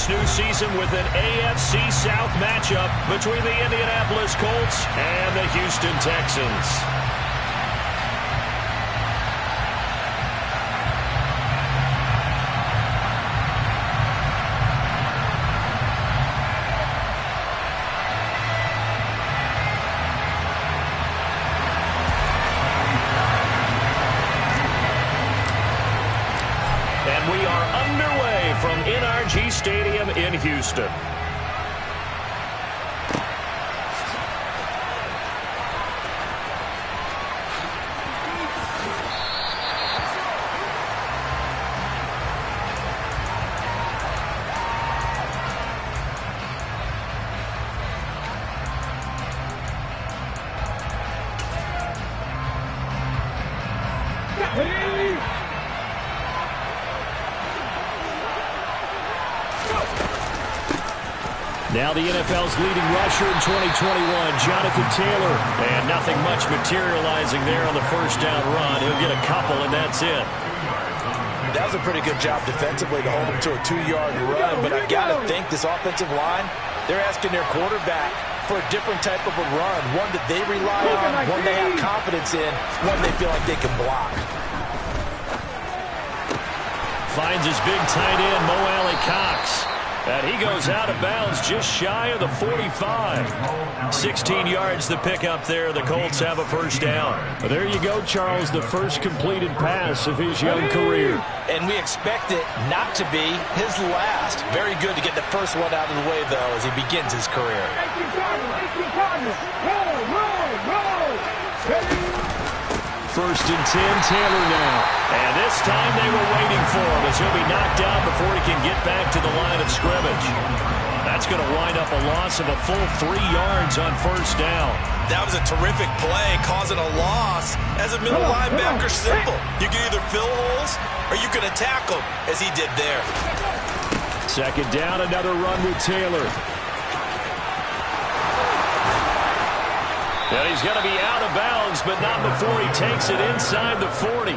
this new season with an AFC South matchup between the Indianapolis Colts and the Houston Texans. And we are underway from NRG Stadium in Houston. Now the NFL's leading rusher in 2021, Jonathan Taylor. And nothing much materializing there on the first down run. He'll get a couple, and that's it. That was a pretty good job defensively to hold him to a 2-yard run. But I've got to think this offensive line, they're asking their quarterback for a different type of a run. One that they rely on, one they have confidence in, one they feel like they can block. Finds his big tight end, Mo Alley-Cox. And he goes out of bounds just shy of the 45. 16 yards to pick up there. The Colts have a first down. Well, there you go, Charles, the first completed pass of his young career. And we expect it not to be his last. Very good to get the first one out of the way, though, as he begins his career. First and 10, Taylor now. And this time they were waiting for him as he'll be knocked down before he can get back to the line of scrimmage. That's going to wind up a loss of a full 3 yards on first down. That was a terrific play, causing a loss. As a middle linebacker, simple. You can either fill holes or you can attack them, as he did there. Second down, another run with Taylor. And he's going to be out of bounds, but not before he takes it inside the 40.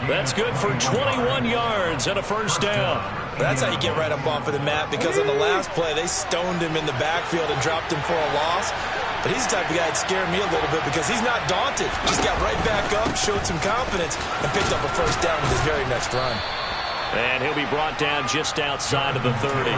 That's good for 21 yards and a first down. That's how you get right up off of the mat, because on the last play, they stoned him in the backfield and dropped him for a loss. But he's the type of guy that scared me a little bit because he's not daunted. Just got right back up, showed some confidence, and picked up a first down with his very next run. And he'll be brought down just outside of the 30.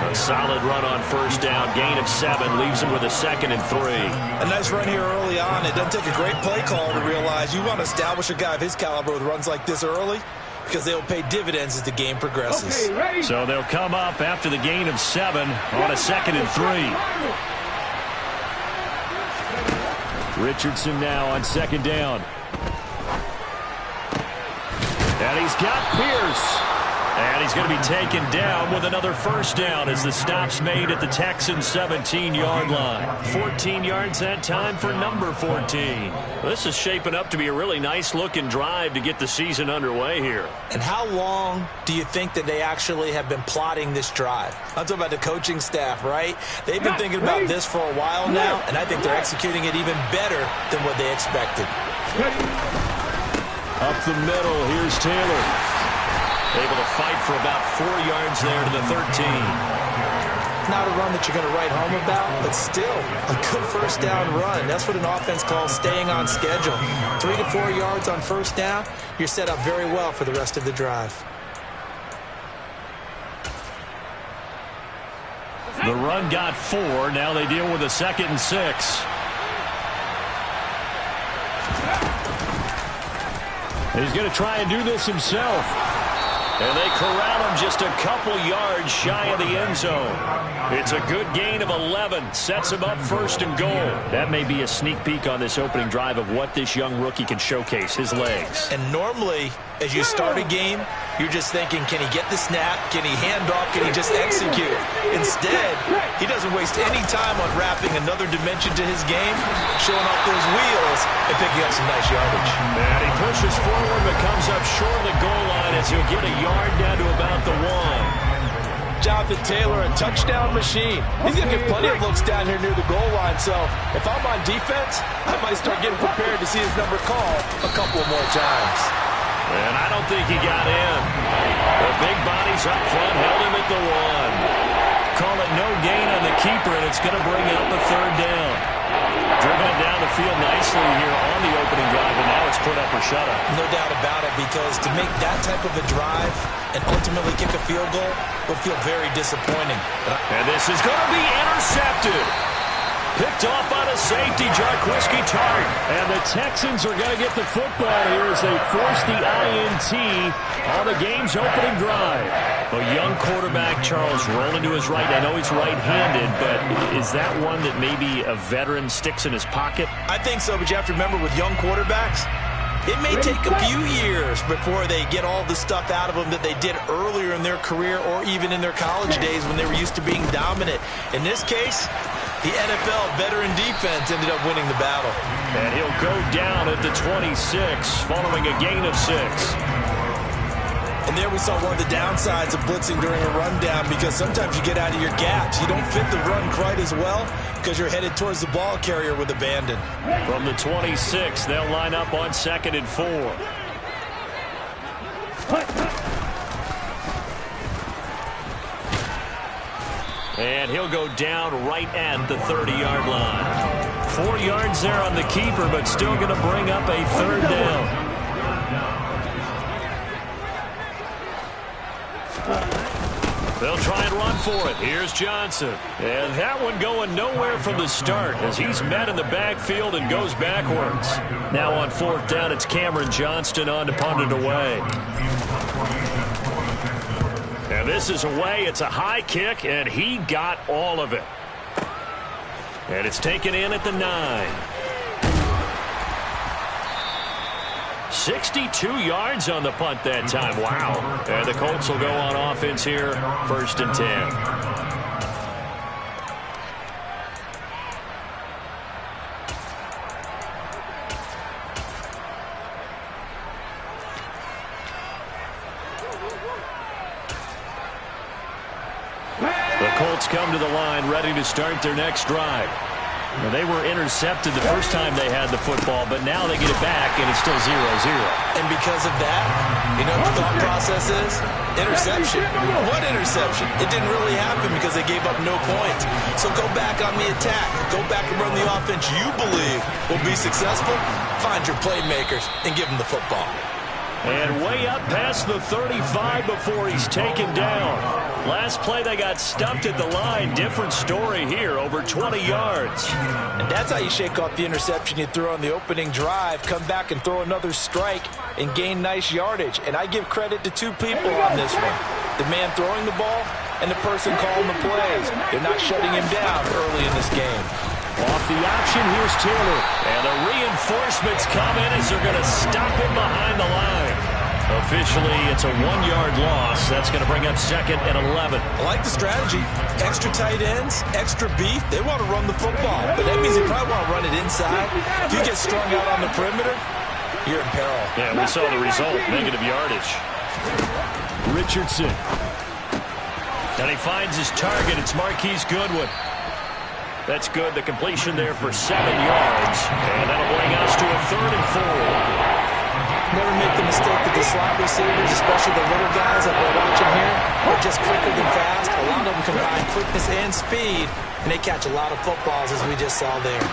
A solid run on first down. Gain of 7 leaves him with a 2nd and 3. A nice run here early on. It doesn't take a great play caller to realize you want to establish a guy of his caliber with runs like this early, because they'll pay dividends as the game progresses. Okay, so they'll come up after the gain of 7 on a 2nd and 3. Richardson now on 2nd down. And he's got Pierce. And he's going to be taken down with another first down as the stop's made at the Texans' 17-yard line. 14 yards that time for number 14. This is shaping up to be a really nice-looking drive to get the season underway here. And how long do you think that they actually have been plotting this drive? I'm talking about the coaching staff, right? They've been thinking about this for a while now, and I think they're executing it even better than what they expected. Up the middle, here's Taylor. Able to fight for about 4 yards there to the 13. Not a run that you're going to write home about, but still a good first down run. That's what an offense calls staying on schedule. 3 to 4 yards on first down, you're set up very well for the rest of the drive. The run got 4. Now they deal with a 2nd and 6. He's going to try and do this himself. And they corral him just a couple yards shy of the end zone. It's a good gain of 11. Sets him up 1st and goal. That may be a sneak peek on this opening drive of what this young rookie can showcase, his legs. And normally, as you start a game, you're just thinking, can he get the snap? Can he hand off? Can he just execute? Instead, he doesn't waste any time on wrapping another dimension to his game, showing off those wheels, and picking up some nice yardage. And he pushes forward but comes up short of the goal line as he'll get a yard down to about the 1. Jonathan Taylor, a touchdown machine. He's going to get plenty of looks down here near the goal line, so if I'm on defense, I might start getting prepared to see his number called a couple more times. And I don't think he got in. The big bodies up front held him at the 1. keeper, and it's going to bring up a third down. Driven it down the field nicely here on the opening drive, and now it's put up or shut up. No doubt about it, because to make that type of a drive and ultimately kick a field goal will feel very disappointing. And this is going to be intercepted. Picked off by the safety, Jarquiski Tart. And the Texans are going to get the football here as they force the INT on the game's opening drive. A young quarterback, Charles, rolling to his right. I know he's right-handed, but is that one that maybe a veteran sticks in his pocket? I think so, but you have to remember with young quarterbacks, it may take a few years before they get all the stuff out of them that they did earlier in their career or even in their college days when they were used to being dominant. In this case, the NFL veteran defense ended up winning the battle. And he'll go down at the 26 following a gain of 6. And there we saw one of the downsides of blitzing during a rundown, because sometimes you get out of your gaps. You don't fit the run quite as well because you're headed towards the ball carrier with abandon. From the 26, they'll line up on 2nd and 4. And he'll go down right at the 30-yard line. 4 yards there on the keeper, but still going to bring up a third down. They'll try and run for it. Here's Johnson. And that one going nowhere from the start as he's met in the backfield and goes backwards. Now on 4th down, it's Cameron Johnston on to punt it away. And this is away. It's a high kick, and he got all of it. And it's taken in at the 9. 62 yards on the punt that time. Wow. And the Colts will go on offense here, 1st and 10. The Colts come to the line ready to start their next drive. Now, they were intercepted the first time they had the football, but now they get it back, and it's still 0-0. And because of that, you know what the thought process is? Interception. What interception? It didn't really happen because they gave up no points. So go back on the attack. Go back and run the offense you believe will be successful. Find your playmakers and give them the football. And way up past the 35 before he's taken down. Last play, they got stuffed at the line. Different story here, over 20 yards. And that's how you shake off the interception you threw on the opening drive. Come back and throw another strike and gain nice yardage. And I give credit to 2 people on this one. The man throwing the ball and the person calling the plays. They're not shutting him down early in this game. Off the option, here's Taylor. And the reinforcements come in as they're going to stop him behind the line. Officially, it's a 1-yard loss. That's going to bring up 2nd and 11. I like the strategy. Extra tight ends, extra beef. They want to run the football, but that means they probably want to run it inside. If you get strung out on the perimeter, you're in peril. Yeah, we saw the result, negative yardage. Richardson. And he finds his target. It's Marquise Goodwin. That's good. The completion there for 7 yards. And that'll bring us to a 3rd and 4. Never make the mistake that the slot receivers, especially the little guys that we're watching here, are just quicker than fast. A lot of them combine quickness and speed, and they catch a lot of footballs, as we just saw there.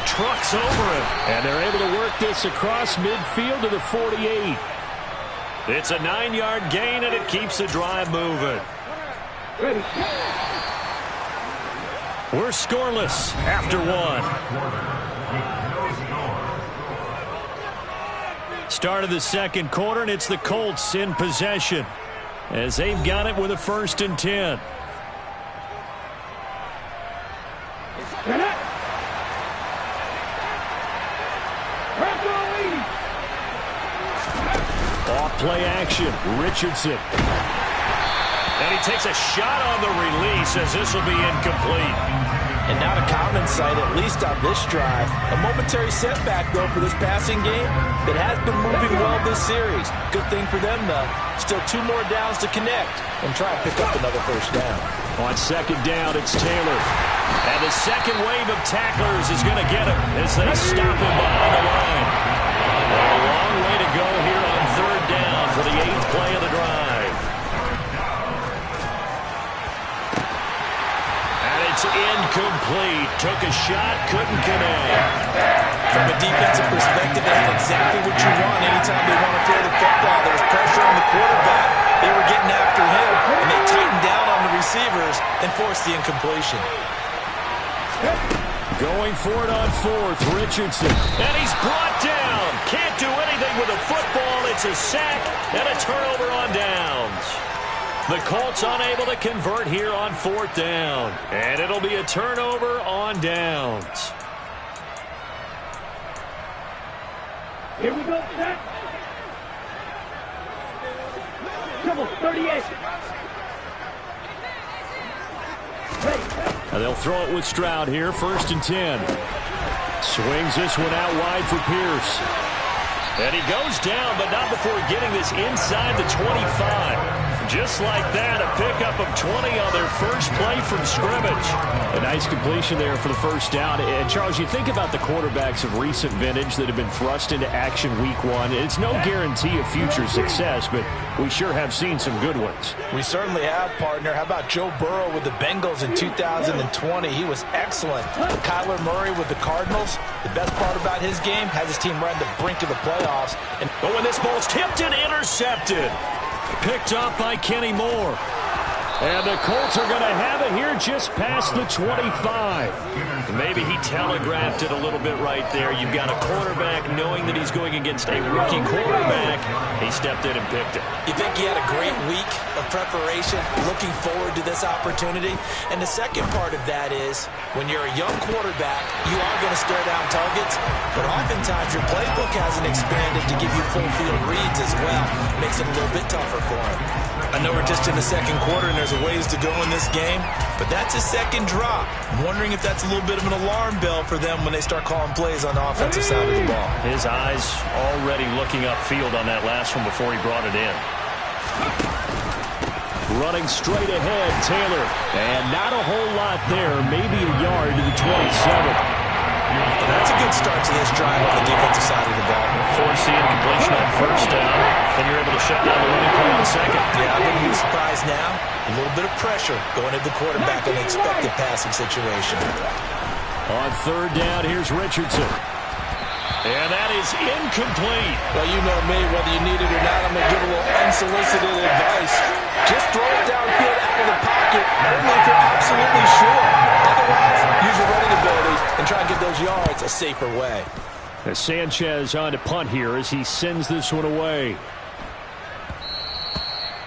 Trucks over him, and they're able to work this across midfield to the 48. It's a 9-yard gain, and it keeps the drive moving. We're scoreless after 1. Start of the 2nd quarter, and it's the Colts in possession as they've got it with a 1st and 10. Off play action, Richardson. And he takes a shot on the release as this will be incomplete. And not a common sight, at least on this drive. A momentary setback, though, for this passing game that has been moving well this series. Good thing for them, though. Still 2 more downs to connect and try and pick up another 1st down. On 2nd down, it's Taylor. And the second wave of tacklers is going to get him as they stop him behind the line. A long way to go here on 3rd down for the 8th play of the drive. It's incomplete. Took a shot, couldn't connect. From a defensive perspective, they have exactly what you want anytime they want to throw the football. There was pressure on the quarterback. They were getting after him, and they tightened down on the receivers and forced the incompletion. Going for it on fourth, Richardson. And he's brought down. Can't do anything with a football. It's a sack and a turnover on downs. The Colts unable to convert here on fourth down. And it'll be a turnover on downs. Here we go, set. Double 38. And they'll throw it with Stroud here, 1st and 10. Swings this one out wide for Pierce. And he goes down, but not before getting this inside the 25. Just like that, a pickup of 20 on their first play from scrimmage. A nice completion there for the first down. And, Charles, you think about the quarterbacks of recent vintage that have been thrust into action week one. It's no guarantee of future success, but we sure have seen some good ones. We certainly have, partner. How about Joe Burrow with the Bengals in 2020? He was excellent. Kyler Murray with the Cardinals. The best part about his game, has his team right on the brink of the playoffs. But when this ball's tipped and intercepted. Picked up by Kenny Moore. And the Colts are going to have it here just past the 25. Maybe he telegraphed it a little bit right there. You've got a quarterback knowing that he's going against a rookie quarterback. He stepped in and picked it. You think he had a great week of preparation, looking forward to this opportunity? And the second part of that is, when you're a young quarterback, you are going to stare down targets, but oftentimes your playbook hasn't expanded to give you full field reads as well. Makes it a little bit tougher for him. I know we're just in the second quarter and there's a ways to go in this game, but that's his second drop. I'm wondering if that's a little bit of an alarm bell for them when they start calling plays on the offensive side of the ball. His eyes already looking upfield on that last one before he brought it in. Running straight ahead, Taylor. And not a whole lot there, maybe a yard to the 27. That's a good start to this drive on the defensive side of the ball. Forcing completion on first down, then you're able to shut down the running play on second. Yeah, I wouldn't be surprised now. A little bit of pressure going at the quarterback in an expected passing situation. On third down, here's Richardson. And that is incomplete. Well, you know me, whether you need it or not, I'm going to give a little unsolicited advice. Just throw it downfield out of the pocket, only if you're absolutely sure. Otherwise, use your running ability and try and get those yards a safer way. As Sanchez on to punt here as he sends this one away.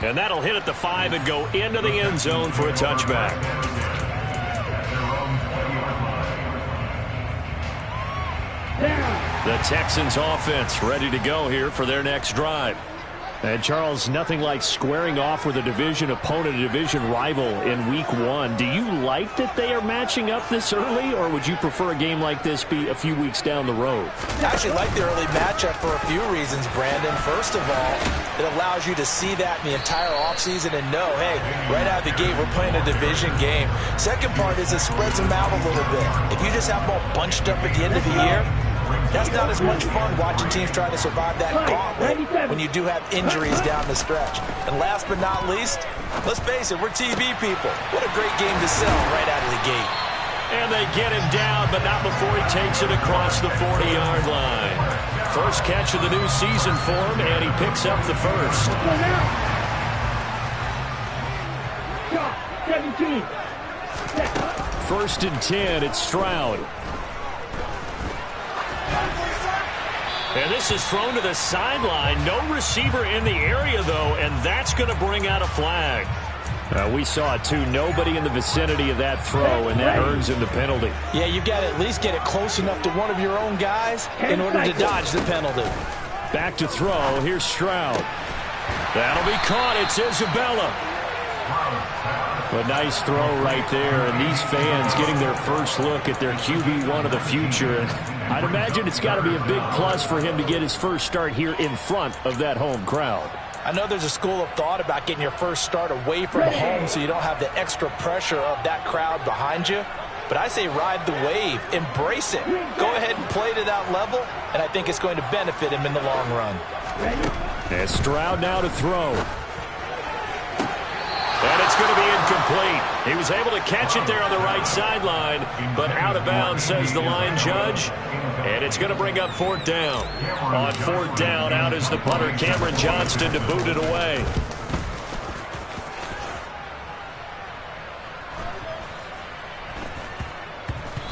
And that'll hit at the 5 and go into the end zone for a touchback. The Texans offense ready to go here for their next drive. And, Charles, nothing like squaring off with a division opponent, a division rival in week one. Do you like that they are matching up this early, or would you prefer a game like this be a few weeks down the road? I actually like the early matchup for a few reasons, Brandon. First of all, it allows you to see that in the entire offseason and know, hey, right out of the gate, we're playing a division game. Second part is it spreads them out a little bit. If you just have them all bunched up at the end of the year, that's not as much fun watching teams try to survive that gauntlet when you do have injuries down the stretch. And last but not least, let's face it, we're TV people. What a great game to sell right out of the gate. And they get him down, but not before he takes it across the 40-yard line. First catch of the new season for him, and he picks up the first. 17. 1st and 10, it's Stroud. And this is thrown to the sideline. No receiver in the area, though, and that's going to bring out a flag. We saw it, too. Nobody in the vicinity of that throw, and that earns him the penalty. Yeah, you've got to at least get it close enough to one of your own guys in order to dodge the penalty. Back to throw. Here's Stroud. That'll be caught. It's Isabella. A nice throw right there, and these fans getting their first look at their QB1 of the future. And I'd imagine it's got to be a big plus for him to get his first start here in front of that home crowd. I know there's a school of thought about getting your first start away from home so you don't have the extra pressure of that crowd behind you. But I say ride the wave. Embrace it. Go ahead and play to that level, and I think it's going to benefit him in the long run. And Stroud now to throw. And it's going to be incomplete. He was able to catch it there on the right sideline, but out of bounds, says the line judge. And it's going to bring up 4th down. On 4th down, out is the punter, Cameron Johnston, to boot it away.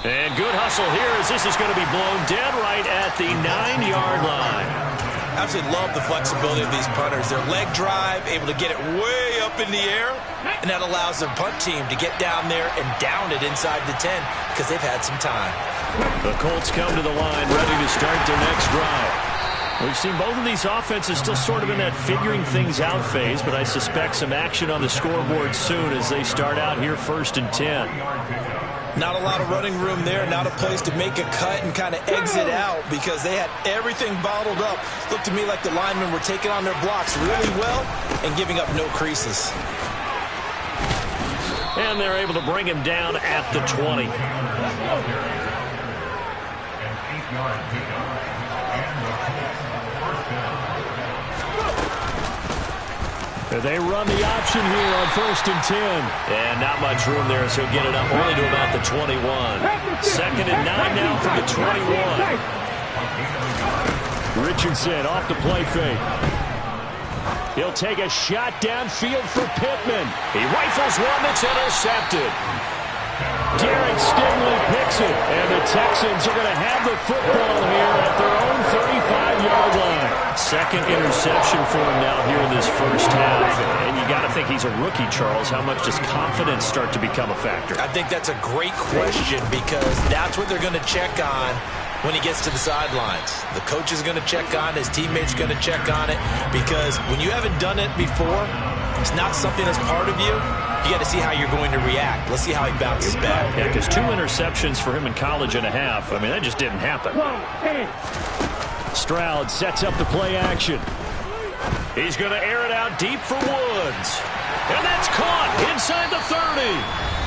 And good hustle here as this is going to be blown dead right at the 9-yard line. I absolutely love the flexibility of these punters. Their leg drive, able to get it way up in the air, and that allows their punt team to get down there and down it inside the 10 because they've had some time. The Colts come to the line, ready to start their next drive. We've seen both of these offenses still sort of in that figuring things out phase, but I suspect some action on the scoreboard soon as they start out here 1st and 10. Not a lot of running room there, not a place to make a cut and kind of exit out because they had everything bottled up. Looked to me like the linemen were taking on their blocks really well and giving up no creases. And they're able to bring him down at the 20. They run the option here on 1st and 10. And not much room there, so get it up only to about the 21. 2nd and 9 now from the 21. Richardson off the play fake. He'll take a shot downfield for Pittman. He rifles one that's intercepted. Derek Stingley picks it, and the Texans are going to have the football here at their own 35-yard line. 2nd interception for him now here in this first half. And you got to think he's a rookie, Charles. How much does confidence start to become a factor? I think that's a great question because that's what they're going to check on when he gets to the sidelines. The coach is going to check on it. His teammates are going to check on it because when you haven't done it before, it's not something that's part of you. You got to see how you're going to react. Let's see how he bounces back. Yeah, because 2 interceptions for him in college and a half. I mean, that just didn't happen. Stroud sets up the play action. He's going to air it out deep for Woods. And that's caught inside the 30.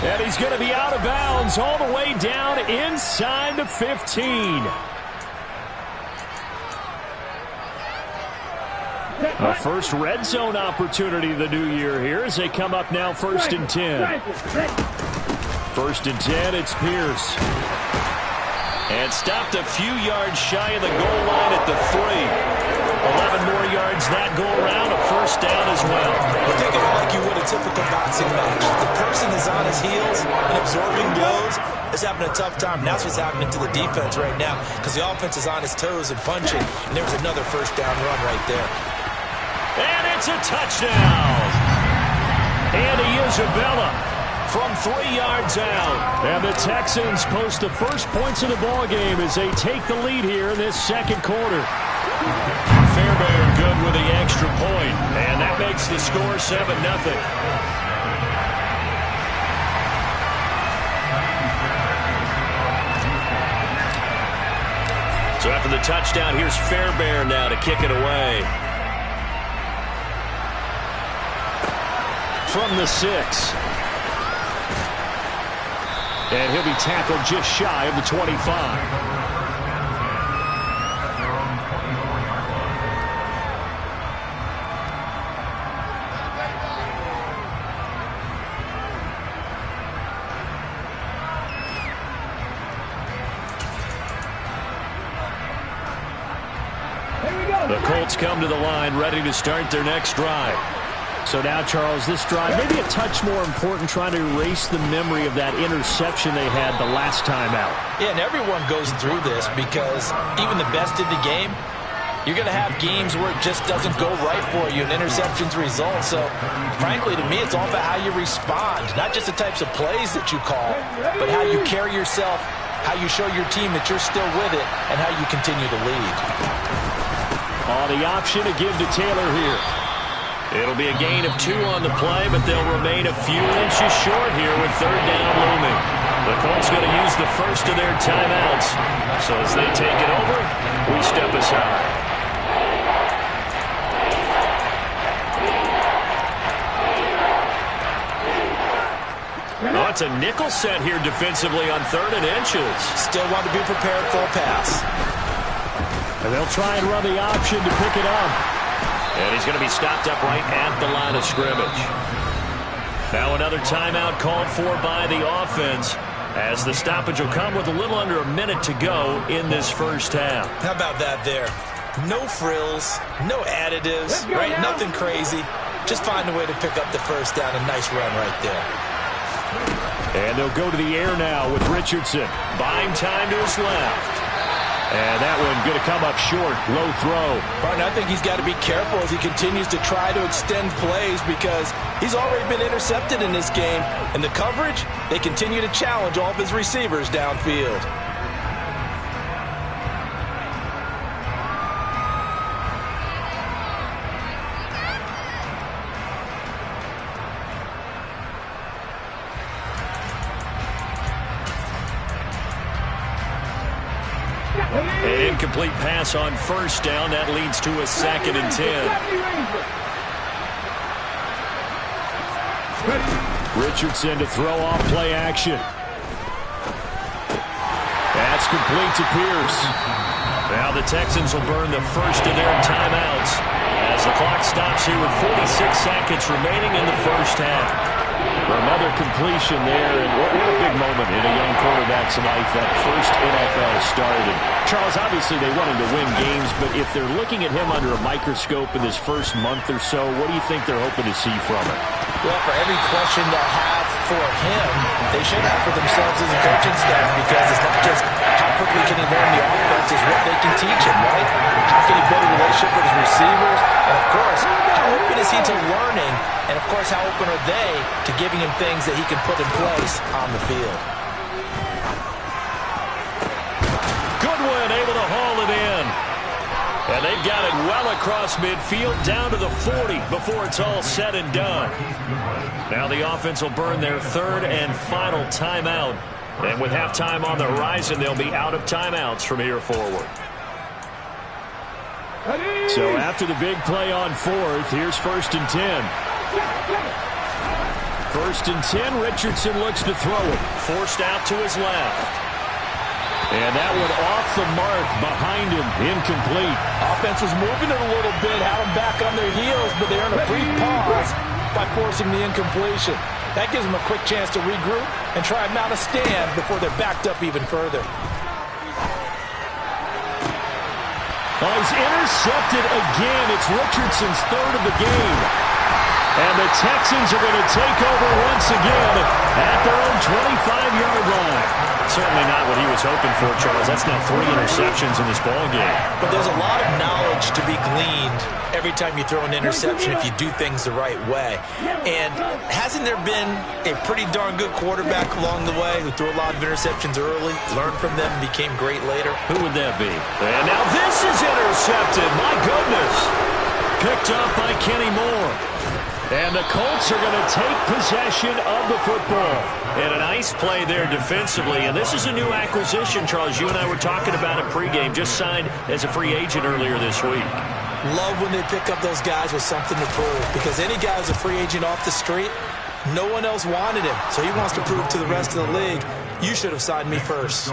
And he's going to be out of bounds all the way down inside the 15. A first red zone opportunity the new year here as they come up now 1st and 10. 1st and 10, it's Pierce. And stopped a few yards shy of the goal line at the 3. 11 more yards that go around, a first down as well. But think of it like you would a typical boxing match. The person is on his heels and absorbing blows is having a tough time. And that's what's happening to the defense right now because the offense is on his toes and punching. And there was another first down run right there. And it's a touchdown. Andy Isabella from 3 yards out. And the Texans post the first points of the ball game as they take the lead here in this 2nd quarter. Fairbairn good with the extra point. And that makes the score 7-0. So after the touchdown, here's Fairbairn now to kick it away. From the 6. And he'll be tackled just shy of the 25. The Colts come to the line ready to start their next drive. So now, Charles, this drive maybe a touch more important, trying to erase the memory of that interception they had the last time out. Yeah, and everyone goes through this because even the best in the game, you're going to have games where it just doesn't go right for you and interceptions result. So, frankly, to me, it's all about how you respond, not just the types of plays that you call, but how you carry yourself, how you show your team that you're still with it, and how you continue to lead. The option to give to Taylor here. It'll be a gain of 2 on the play, but they'll remain a few inches short here with 3rd down looming. The Colts going to use the first of their timeouts. So as they take it over, we step aside. Oh, it's a nickel set here defensively on 3rd and inches. Still want to be prepared for a pass. And they'll try and run the option to pick it up. And he's going to be stopped up right at the line of scrimmage. Now another timeout called for by the offense, as the stoppage will come with a little under a minute to go in this first half. How about that there? No frills, no additives, right? Nothing crazy. Just find a way to pick up the first down. A nice run right there. And they'll go to the air now with Richardson. Buying time to his left. And that one going to come up short. Low throw. Partner, I think he's got to be careful as he continues to try to extend plays because he's already been intercepted in this game. And the coverage, they continue to challenge all of his receivers downfield. An incomplete pass on first down. That leads to a 2nd and 10. Richardson to throw off play action. That's complete to Pierce. Now the Texans will burn the first of their timeouts as the clock stops here with 46 seconds remaining in the first half. Another completion there, and what a big moment in a young quarterback's life, that first NFL start. And Charles, obviously they want him to win games, but if they're looking at him under a microscope in this first month or so, what do you think they're hoping to see from him? Well, for every question they'll have for him, they should have for themselves as a coaching staff, because it's not just how quickly can he learn the offense, it's what they can teach him, right? How can he build a relationship with his receivers? And, of course, how open is he to learning? And, of course, how open are they to giving him things that he can put in place on the field? Goodwin able to haul it in. And they've got it well across midfield, down to the 40 before it's all said and done. Now the offense will burn their third and final timeout. And with halftime on the horizon, they'll be out of timeouts from here forward. So after the big play on fourth, here's 1st and 10. 1st and 10, Richardson looks to throw it. Forced out to his left. And that one off the mark behind him, incomplete. Offense was moving it a little bit, had them back on their heels, but they earned a brief pause by forcing the incompletion. That gives them a quick chance to regroup and try and mount a stand before they're backed up even further. Well, he's intercepted again. It's Richardson's third of the game. And the Texans are going to take over once again at their own 25-yard line. Certainly not what he was hoping for, Charles. That's now 3 interceptions in this ballgame. But there's a lot of knowledge to be gleaned every time you throw an interception if you do things the right way. And hasn't there been a pretty darn good quarterback along the way who threw a lot of interceptions early, learned from them, and became great later? Who would that be? And now this is intercepted. My goodness. Picked up by Kenny Moore. And the Colts are going to take possession of the football. And a nice play there defensively. And this is a new acquisition, Charles. You and I were talking about it pregame. Just signed as a free agent earlier this week. Love when they pick up those guys with something to prove. Because any guy who's a free agent off the street, no one else wanted him. So he wants to prove to the rest of the league, you should have signed me first.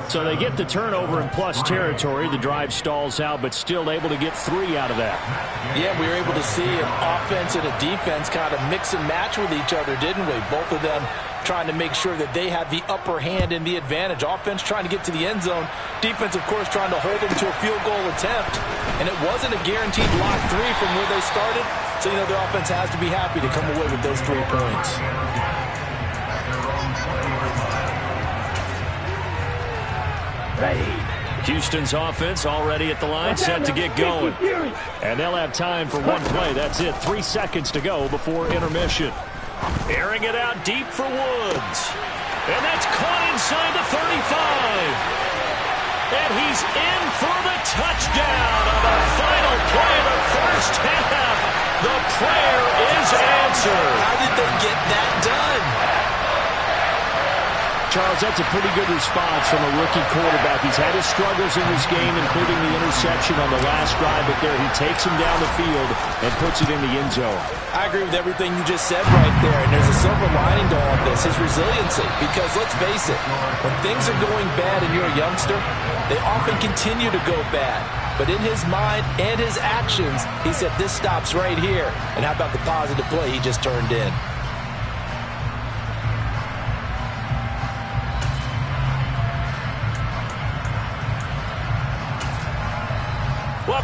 So they get the turnover in plus territory. The drive stalls out, but still able to get 3 out of that. Yeah, we were able to see an offense and a defense kind of mix and match with each other, didn't we? Both of them trying to make sure that they had the upper hand and the advantage. Offense trying to get to the end zone. Defense, of course, trying to hold them to a field goal attempt. And it wasn't a guaranteed lock 3 from where they started. So, you know, the offense has to be happy to come away with those 3 points. Houston's offense already at the line, set to get going. And they'll have time for one play. That's it. 3 seconds to go before intermission. Airing it out deep for Woods. And that's caught inside the 35. And he's in for the touchdown on the final play of the first half. The prayer is answered. How did they get that done? Charles, that's a pretty good response from a rookie quarterback. He's had his struggles in this game, including the interception on the last drive, but there he takes him down the field and puts it in the end zone. I agree with everything you just said right there, and there's a silver lining to all of this, his resiliency. Because let's face it, when things are going bad and you're a youngster, they often continue to go bad. But in his mind and his actions, he said, this stops right here. And how about the positive play he just turned in?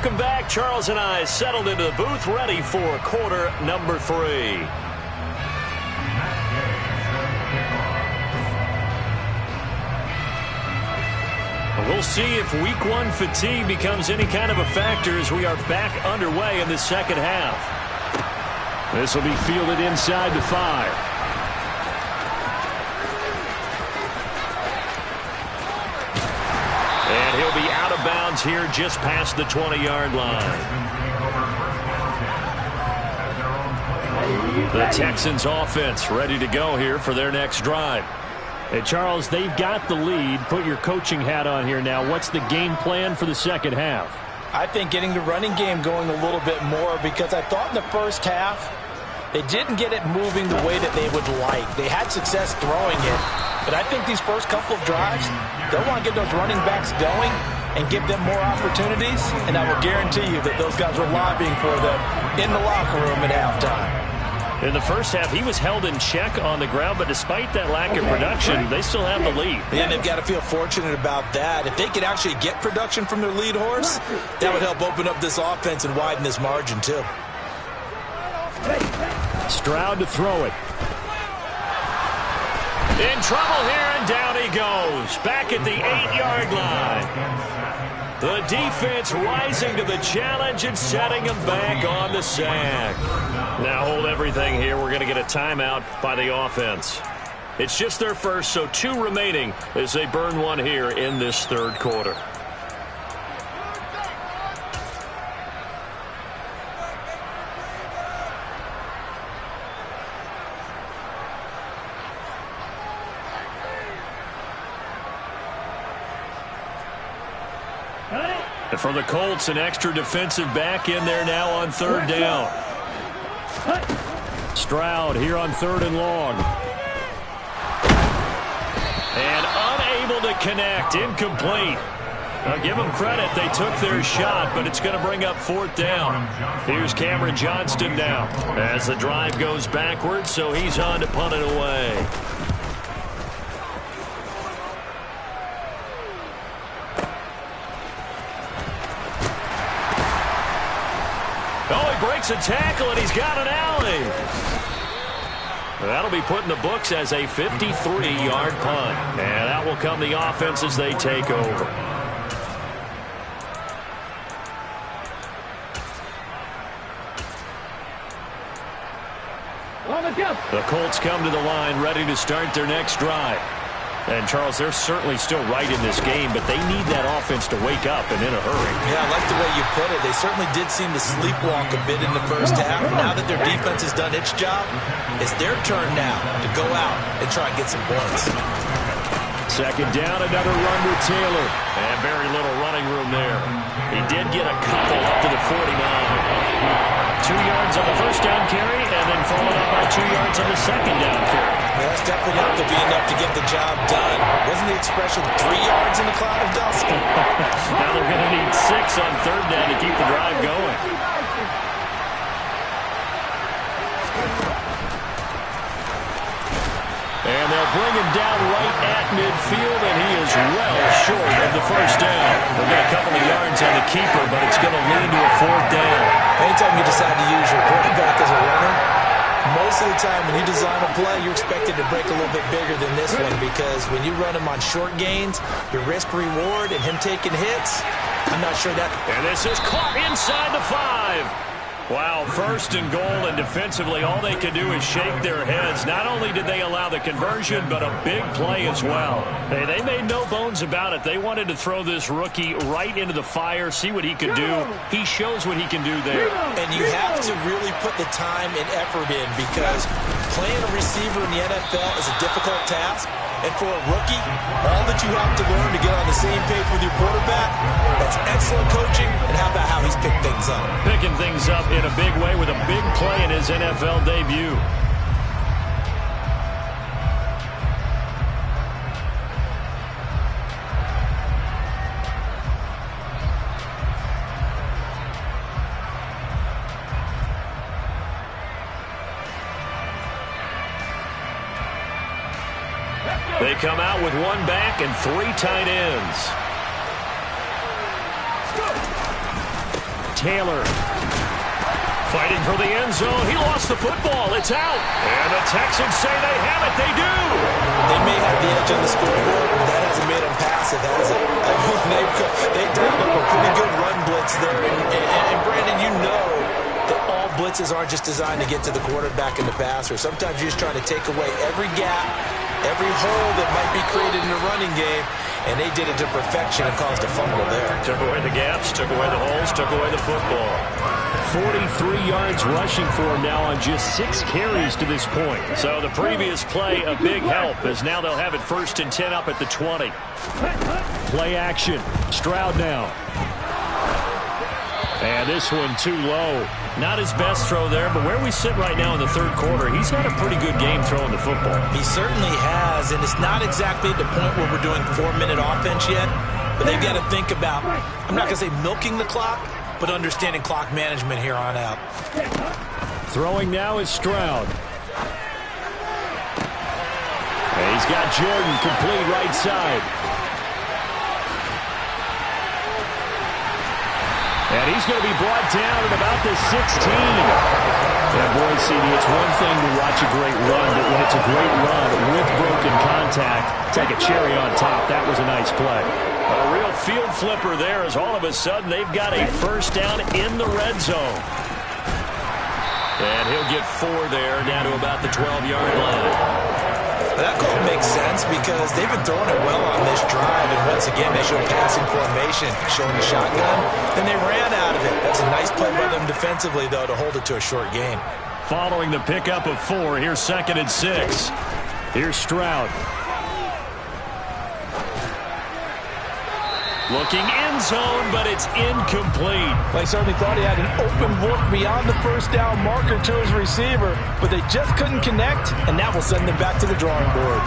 Welcome back. Charles and I settled into the booth, ready for quarter number 3. We'll see if week 1 fatigue becomes any kind of a factor as we are back underway in the second half. This will be fielded inside the 5. And he'll be out of bounds here just past the 20-yard line. The Texans offense ready to go here for their next drive. Hey, Charles, they've got the lead. Put your coaching hat on here now. What's the game plan for the second half? I think getting the running game going a little bit more, because I thought in the first half they didn't get it moving the way that they would like. They had success throwing it, but I think these first couple of drives, they'll want to get those running backs going and give them more opportunities, and I will guarantee you that those guys were lobbying for them in the locker room at halftime. In the first half, he was held in check on the ground, but despite that lack of production, they still have the lead. And they've got to feel fortunate about that. If they could actually get production from their lead horse, that would help open up this offense and widen this margin too. Stroud to throw it. In trouble here, and down he goes. Back at the 8-yard line. The defense rising to the challenge and setting him back on the sack. Now hold everything here. We're going to get a timeout by the offense. It's just their first, so 2 remaining as they burn one here in this third quarter. And for the Colts, an extra defensive back in there now on third down. Stroud here on 3rd and long. And unable to connect. Incomplete. Now give them credit. They took their shot, but it's going to bring up 4th down. Here's Cameron Johnston now as the drive goes backwards, so he's on to punt it away. Breaks a tackle, and he's got an alley. That'll be put in the books as a 53-yard punt. And that will come the offense as they take over. The Colts come to the line ready to start their next drive. And, Charles, they're certainly still right in this game, but they need that offense to wake up and in a hurry. Yeah, I like the way you put it. They certainly did seem to sleepwalk a bit in the first half. Now that their defense has done its job, it's their turn now to go out and try and get some points. Second down, another run with Taylor. And very little running room there. He did get a couple up to the 49. 2 yards on the first down carry, and then followed up by 2 yards on the second down carry. Well, that's definitely not to be enough to get the job done. Wasn't the expression 3 yards in a cloud of dust? Now they're going to need 6 on third down to keep the drive going. And they'll bring him down right at midfield, and he is well short of the first down. They've got a couple of yards on the keeper, but it's going to lead to a 4th down. Anytime you decide to use your quarterback as a runner, most of the time when you design a play, you're expected to break a little bit bigger than this one, because when you run him on short gains, your risk-reward and him taking hits, I'm not sure that... And this is caught inside the 5. Wow, 1st and goal, and defensively all they could do is shake their heads. Not only did they allow the conversion, but a big play as well. Hey, they made no bones about it. They wanted to throw this rookie right into the fire, see what he could do. He shows what he can do there. And you have to really put the time and effort in, because playing a receiver in the NFL is a difficult task. And for a rookie, all that you have to learn to get on the same page with your quarterback, that's excellent coaching. And how about how he's picked things up? Picking things up in a big way with a big play in his NFL debut. They come out with 1 back and 3 tight ends. Taylor. Fighting for the end zone. He lost the football. It's out. And the Texans say they have it. They do. They may have the edge on the scoreboard, but that hasn't made them passive, has it? They dialed up a pretty good run blitz there. And Brandon, you know that all blitzes aren't just designed to get to the quarterback and the passer. Sometimes you're just trying to take away every gap, every hole that might be created in the running game, and they did it to perfection and caused a fumble there. Took away the gaps, took away the holes, took away the football. 43 yards rushing for him now on just 6 carries to this point. So the previous play, a big help, as now they'll have it 1st and 10 up at the 20. Play action. Stroud now. And this one too low. Not his best throw there, but where we sit right now in the 3rd quarter, he's had a pretty good game throwing the football. He certainly has, and it's not exactly at the point where we're doing 4-minute offense yet, but they've got to think about, I'm not going to say milking the clock, but understanding clock management here on out. Throwing now is Stroud. And he's got Jordan complete right side. And he's going to be brought down at about the 16. Yeah, boy, CD, it's one thing to watch a great run, but when it's a great run with broken contact, take a cherry on top. That was a nice play. A real field flipper there as all of a sudden they've got a 1st down in the red zone. And he'll get 4 there, down to about the 12-yard line. That call makes sense because they've been throwing it well on this drive, and once again they show passing formation, showing the shotgun, and they ran out of it. That's a nice play by them defensively, though, to hold it to a short gain. Following the pickup of 4, here's 2nd and 6. Here's Stroud. Looking end zone, but it's incomplete. They certainly thought he had an open look beyond the 1st down marker to his receiver, but they just couldn't connect, and that will send them back to the drawing board.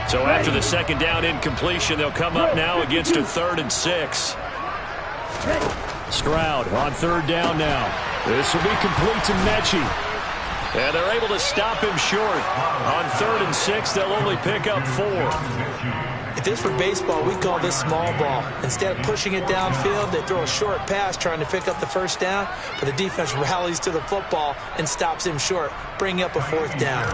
So after the 2nd down incompletion, they'll come up now against a 3rd and 6. Stroud on 3rd down now. This will be complete to Mechie. And they're able to stop him short. On 3rd and 6, they'll only pick up 4. If this were baseball, we'd call this small ball. Instead of pushing it downfield, they throw a short pass trying to pick up the 1st down, but the defense rallies to the football and stops him short, bringing up a 4th down.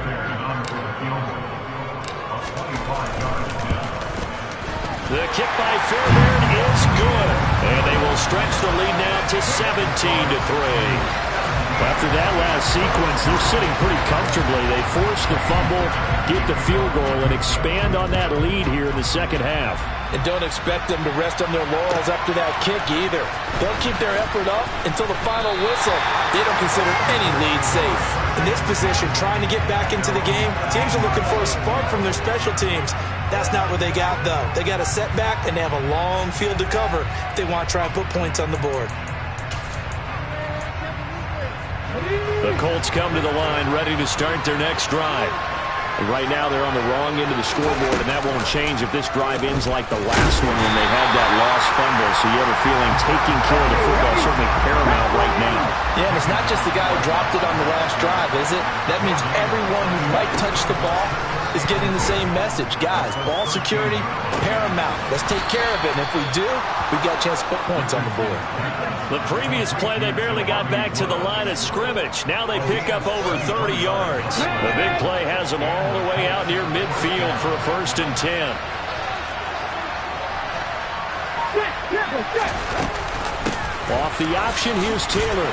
The kick by Fairbairn is good. And they will stretch the lead now to 17-3. After that last sequence, they're sitting pretty comfortably. They force the fumble, get the field goal, and expand on that lead here in the 2nd half. And don't expect them to rest on their laurels after that kick either. They'll keep their effort up until the final whistle. They don't consider any lead safe. In this position, trying to get back into the game, teams are looking for a spark from their special teams. That's not what they got, though. They got a setback, and they have a long field to cover if they want to try and put points on the board. The Colts come to the line, ready to start their next drive. Right now, they're on the wrong end of the scoreboard, and that won't change if this drive ends like the last one when they had that lost fumble. So you have a feeling taking care of the football is certainly paramount right now. Yeah, and it's not just the guy who dropped it on the last drive, is it? That means everyone who might touch the ball is getting the same message. Guys, ball security, paramount. Let's take care of it, and if we do, we've got a chance to put points on the board. The previous play, they barely got back to the line of scrimmage. Now they pick up over 30 yards. The big play has them all the way out near midfield for a 1st and 10. Off the option, here's Taylor.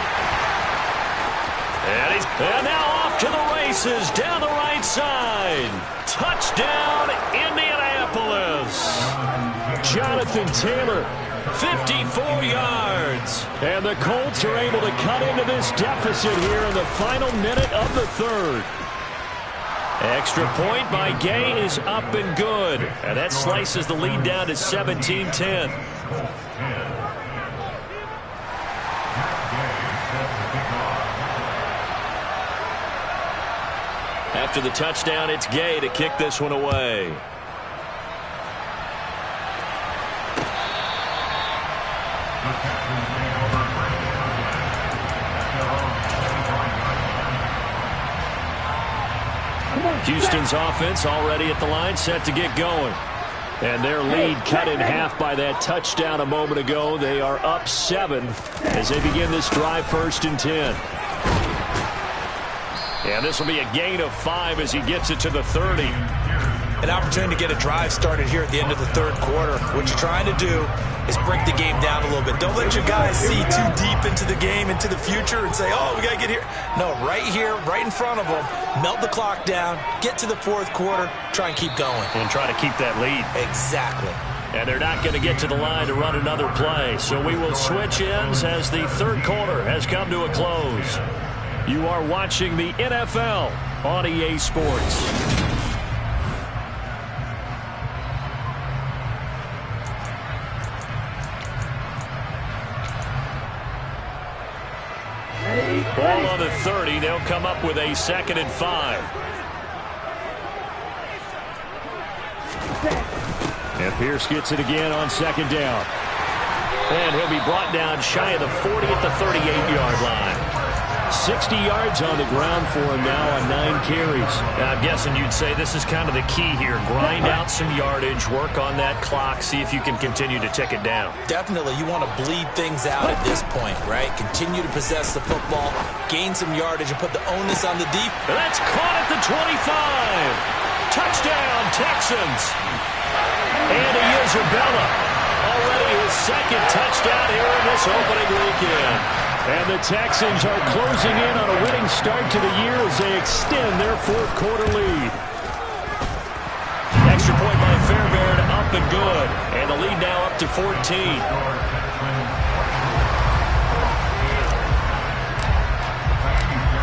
And now off to the races down the right side. Touchdown, Indianapolis. Jonathan Taylor, 54 yards. And the Colts are able to cut into this deficit here in the final minute of the 3rd. Extra point by Gay is up and good. And that slices the lead down to 17-10. After the touchdown, it's Gay to kick this one away. Houston's offense already at the line, set to get going. And their lead cut in half by that touchdown a moment ago. They are up 7 as they begin this drive, 1st and 10. And this will be a gain of 5 as he gets it to the 30. An opportunity to get a drive started here at the end of the 3rd quarter. What you're trying to do is break the game down a little bit. Don't let your guys see too deep into the game, into the future, and say, oh, we got to get here. No, right here, right in front of them, melt the clock down, get to the 4th quarter, try and keep going. And try to keep that lead. Exactly. And they're not going to get to the line to run another play. So we will switch ends as the 3rd quarter has come to a close. You are watching the NFL on EA Sports. Ball on the 30. They'll come up with a 2nd and 5. And Pierce gets it again on 2nd down. And he'll be brought down shy of the 40 at the 38-yard line. 60 yards on the ground for him now on 9 carries. I'm guessing you'd say this is kind of the key here. Grind out some yardage, work on that clock, see if you can continue to tick it down. Definitely, you want to bleed things out at this point, right? Continue to possess the football, gain some yardage, and put the onus on the deep. That's caught at the 25. Touchdown, Texans. Andy Isabella, already his 2nd touchdown here in this opening weekend. And the Texans are closing in on a winning start to the year as they extend their 4th quarter lead. Extra point by Fairbairn, up and good. And the lead now up to 14.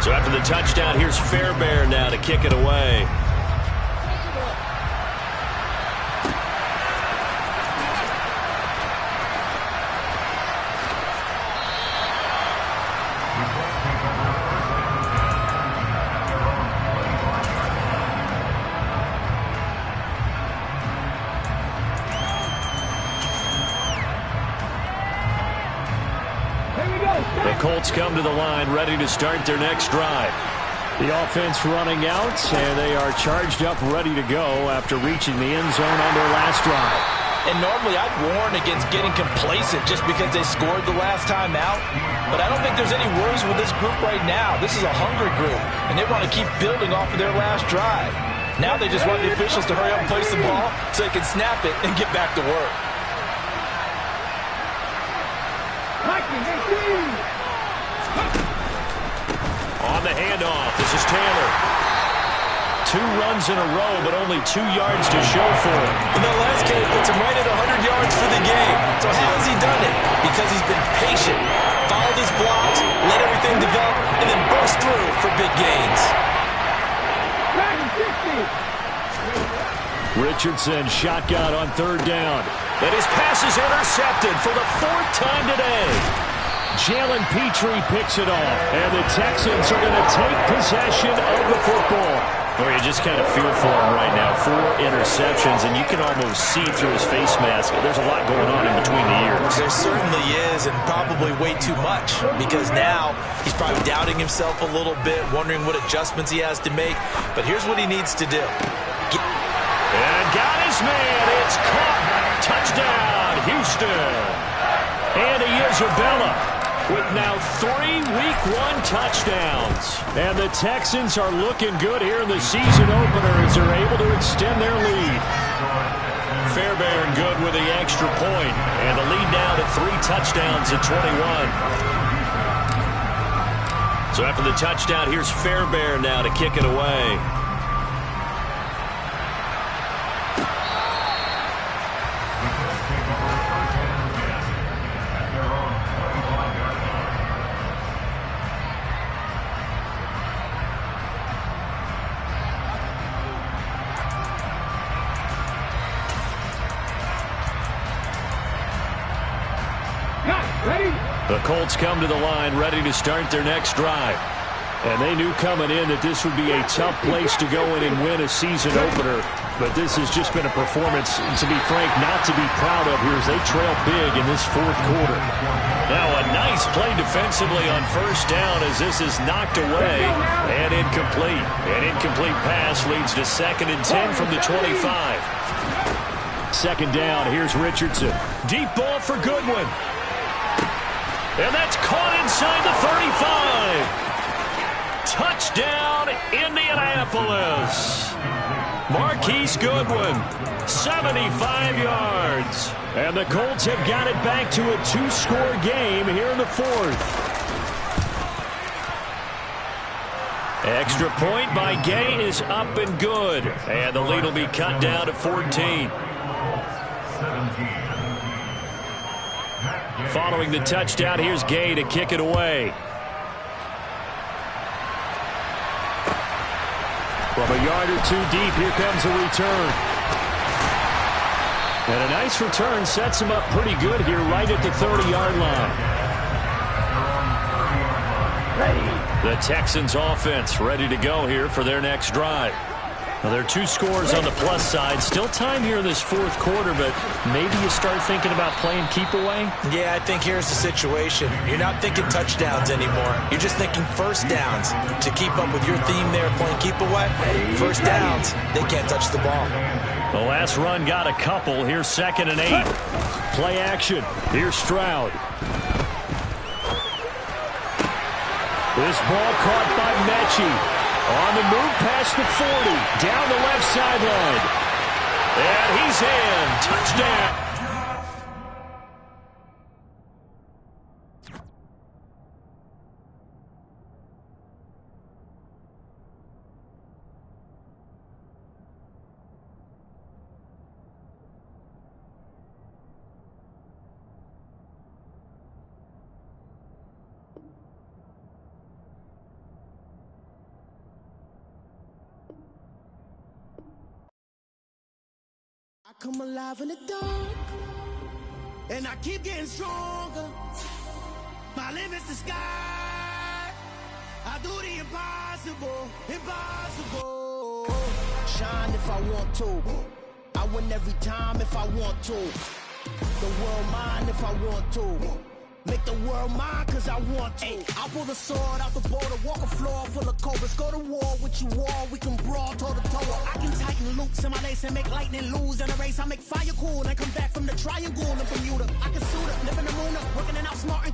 So after the touchdown, here's Fairbairn now to kick it away. Colts come to the line, ready to start their next drive. The offense running out, and they are charged up, ready to go after reaching the end zone on their last drive. And normally I'd warn against getting complacent just because they scored the last time out. But I don't think there's any worries with this group right now. This is a hungry group, and they want to keep building off of their last drive. Now they just want the officials to hurry up and place the ball so they can snap it and get back to work. On the handoff, this is Taylor. 2 runs in a row, but only 2 yards to show for it. In that last game, puts him right at 100 yards for the game. So how has he done it? Because he's been patient, followed his blocks, let everything develop, and then burst through for big gains. Richardson shotgun on 3rd down. And his pass is intercepted for the 4th time today. Jalen Petrie picks it off, and the Texans are going to take possession of the football. Or you just kind of feel for him right now. 4 interceptions, and you can almost see through his face mask. There's a lot going on in between the ears. There certainly is, and probably way too much, because now he's probably doubting himself a little bit, wondering what adjustments he has to make. But here's what he needs to do. And got his man. It's caught. Touchdown, Houston. Andy Isabella with now 3 Week 1 touchdowns. And the Texans are looking good here in the season opener as they're able to extend their lead. Fairbairn good with the extra point. And the lead now to 3 touchdowns at 21. So after the touchdown, here's Fairbairn now to kick it away. The Colts come to the line ready to start their next drive. And they knew coming in that this would be a tough place to go in and win a season opener. But this has just been a performance, to be frank, not to be proud of here as they trail big in this fourth quarter. Now a nice play defensively on first down as this is knocked away and incomplete. An incomplete pass leads to 2nd and 10 from the 25. 2nd down, here's Richardson. Deep ball for Goodwin. And that's caught inside the 35. Touchdown, Indianapolis. Marquise Goodwin, 75 yards. And the Colts have got it back to a 2-score game here in the 4th. Extra point by Gay is up and good. And the lead will be cut down to 14. Following the touchdown, here's Gay to kick it away. From a yard or two deep, here comes a return. And a nice return sets him up pretty good here right at the 30-yard line. The Texans offense ready to go here for their next drive. Well, there are 2 scores on the plus side. Still time here in this 4th quarter, but maybe you start thinking about playing keep away? Yeah, I think here's the situation. You're not thinking touchdowns anymore. You're just thinking first downs. To keep up with your theme there, playing keep away, first downs, they can't touch the ball. The last run got a couple. Here's 2nd and 8. Play action. Here's Stroud. This ball caught by Mechie. On the move past the 40, down the left sideline. And he's in. Touchdown. I come alive in the dark, and I keep getting stronger. My limit's the sky. I do the impossible, impossible. Shine if I want to. I win every time if I want to. The world mine if I want to. Make the world mine cause I want to. I pull the sword out the border, walk a floor full of cobras. Go to war with you all, we can brawl toe to toe. I can tighten loops in my lace and make lightning lose in a race. I make fire cool and come back from the triangle and Bermuda. I can suit up, live in the moon up, working and outsmarting.